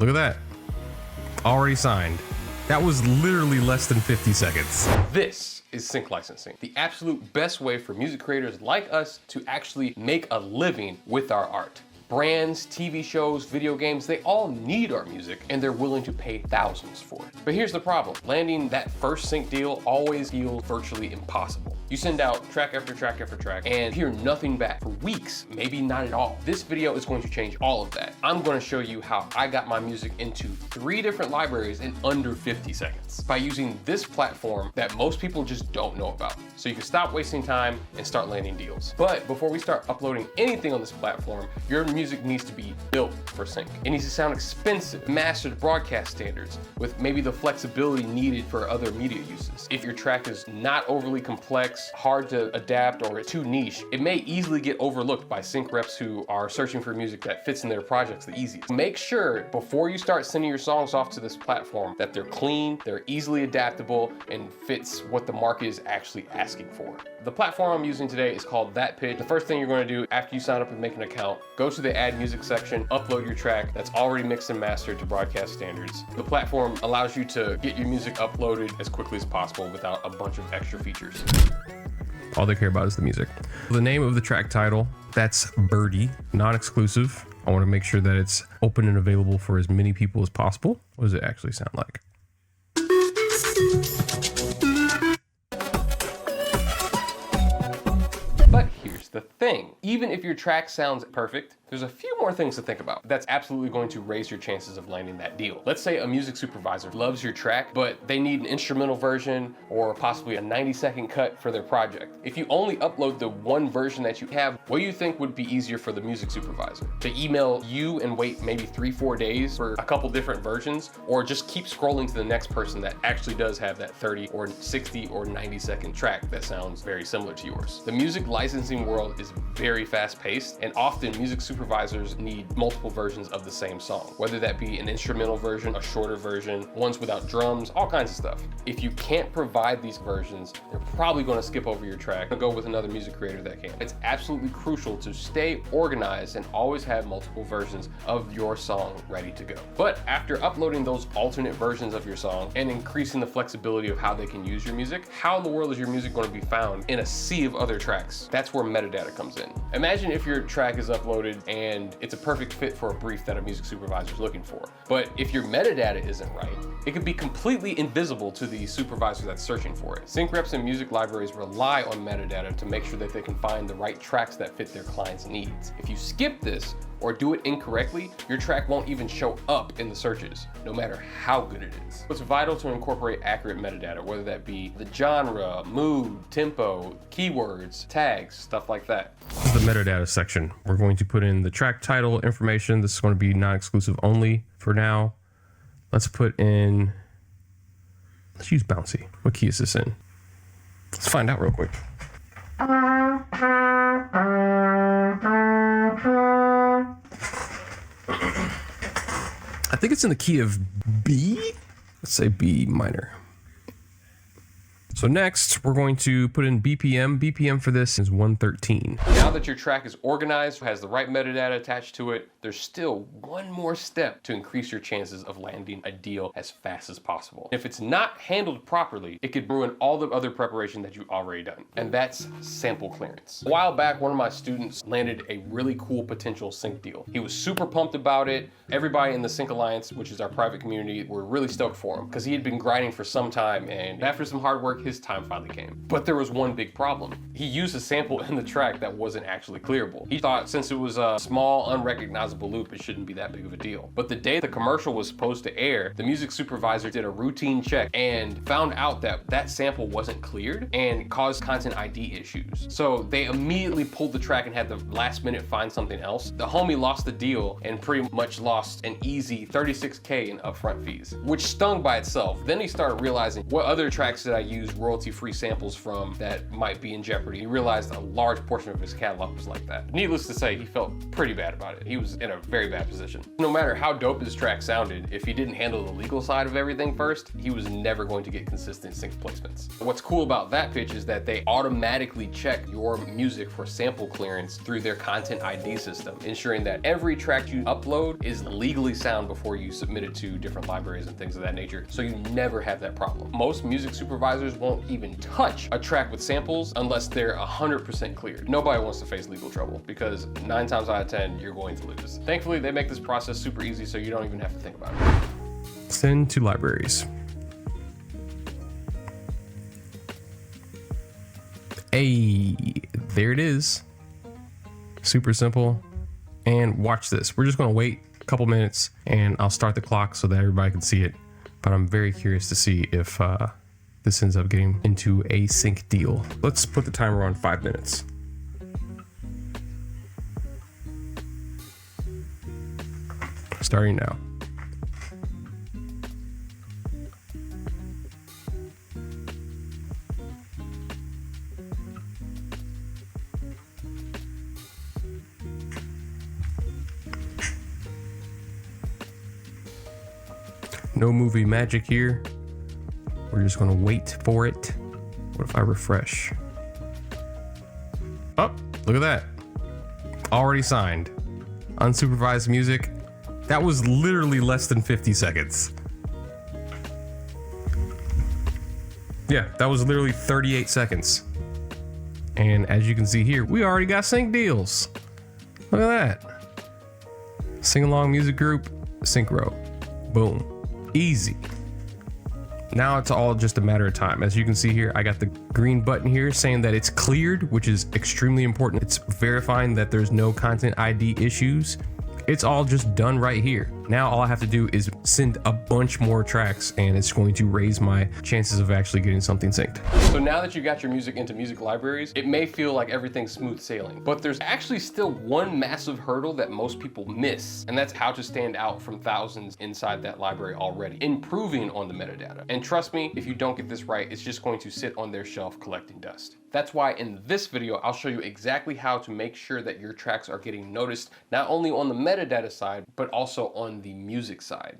Look at that. Already signed. That was literally less than 50 seconds. This is sync licensing, the absolute best way for music creators like us to actually make a living with our art. Brands, TV shows, video games, they all need our music and they're willing to pay thousands for it. But here's the problem. Landing that first sync deal always feels virtually impossible. You send out track after track after track and hear nothing back for weeks, maybe not at all. This video is going to change all of that. I'm going to show you how I got my music into 3 different libraries in under 50 seconds by using this platform that most people just don't know about. So you can stop wasting time and start landing deals. But before we start uploading anything on this platform, your music needs to be built for sync. It needs to sound expensive, mastered broadcast standards with maybe the flexibility needed for other media uses. If your track is not overly complex, hard to adapt, or too niche, it may easily get overlooked by sync reps who are searching for music that fits in their projects the easiest. Make sure before you start sending your songs off to this platform that they're clean, they're easily adaptable, and fits what the market is actually asking for. The platform I'm using today is called That Pitch. The first thing you're going to do after you sign up and make an account, go to the Add Music section, upload your track that's already mixed and mastered to broadcast standards. The platform allows you to get your music uploaded as quickly as possible without a bunch of extra features. All they care about is the music. The name of the track title, that's Birdie, non-exclusive. I want to make sure that it's open and available for as many people as possible. What does it actually sound like? But here's the thing. Even if your track sounds perfect, there's a few more things to think about. That's absolutely going to raise your chances of landing that deal. Let's say a music supervisor loves your track, but they need an instrumental version or possibly a 90-second cut for their project. If you only upload the one version that you have, what do you think would be easier for the music supervisor? To email you and wait maybe 3-4 days for a couple different versions, or just keep scrolling to the next person that actually does have that 30 or 60 or 90-second track that sounds very similar to yours? The music licensing world is very fast-paced, and often music supervisors need multiple versions of the same song, whether that be an instrumental version, a shorter version, ones without drums, all kinds of stuff. If you can't provide these versions, they're probably going to skip over your track and go with another music creator that can. It's absolutely crucial to stay organized and always have multiple versions of your song ready to go. But after uploading those alternate versions of your song and increasing the flexibility of how they can use your music, how in the world is your music going to be found in a sea of other tracks? That's where metadata comes in. Imagine if your track is uploaded and it's a perfect fit for a brief that a music supervisor is looking for. But if your metadata isn't right, it could be completely invisible to the supervisor that's searching for it. Sync reps and music libraries rely on metadata to make sure that they can find the right tracks that fit their client's needs. If you skip this or do it incorrectly, your track won't even show up in the searches, no matter how good it is. It's vital to incorporate accurate metadata, whether that be the genre, mood, tempo, keywords, tags, stuff like that. This is the metadata section. We're going to put in the track title information. This is going to be non-exclusive only for now. Let's put in, let's use bouncy. What key is this in? Let's find out real quick. I think it's in the key of B. Let's say B minor. So next, we're going to put in BPM. BPM for this is 113. Now that your track is organized, has the right metadata attached to it, there's still one more step to increase your chances of landing a deal as fast as possible. If it's not handled properly, it could ruin all the other preparation that you've already done, and that's sample clearance. A while back, one of my students landed a really cool potential sync deal. He was super pumped about it. Everybody in the Sync Alliance, which is our private community, were really stoked for him because he had been grinding for some time, and after some hard work, his time finally came. But there was one big problem. He used a sample in the track that wasn't actually clearable. He thought since it was a small, unrecognizable loop, it shouldn't be that big of a deal. But the day the commercial was supposed to air, the music supervisor did a routine check and found out that that sample wasn't cleared and caused content ID issues. So they immediately pulled the track and had the last minute find something else. The homie lost the deal and pretty much lost an easy $36K in upfront fees, which stung by itself. Then he started realizing, what other tracks did I use these royalty-free samples from that might be in jeopardy. He realized a large portion of his catalog was like that. Needless to say, he felt pretty bad about it. He was in a very bad position. No matter how dope his track sounded, if he didn't handle the legal side of everything first, he was never going to get consistent sync placements. What's cool about that pitch is that they automatically check your music for sample clearance through their content ID system, ensuring that every track you upload is legally sound before you submit it to different libraries and things of that nature, so you never have that problem. Most music supervisors won't even touch a track with samples unless they're 100% cleared. Nobody wants to face legal trouble because 9 times out of 10, you're going to lose. Thankfully, they make this process super easy so you don't even have to think about it. Send to libraries. Hey, there it is. Super simple. And watch this. We're just gonna wait a couple minutes and I'll start the clock so that everybody can see it. But I'm very curious to see if this ends up getting into a sync deal. Let's put the timer on 5 minutes. Starting now. No movie magic here. We're just gonna wait for it. What if I refresh? Oh, look at that. Already signed. Unsupervised music. That was literally less than 50 seconds. Yeah, that was literally 38 seconds. And as you can see here, we already got sync deals. Look at that. Sing along music group, Synchro. Boom. Easy. Now it's all just a matter of time. As you can see here, I got the green button here saying that it's cleared, which is extremely important. It's verifying that there's no content ID issues. It's all just done right here. Now all I have to do is send a bunch more tracks and it's going to raise my chances of actually getting something synced. So now that you got your music into music libraries, it may feel like everything's smooth sailing, but there's actually still one massive hurdle that most people miss, and that's how to stand out from thousands inside that library already, improving on the metadata. And trust me, if you don't get this right, it's just going to sit on their shelf collecting dust. That's why in this video, I'll show you exactly how to make sure that your tracks are getting noticed, not only on the metadata side, but also on the music side.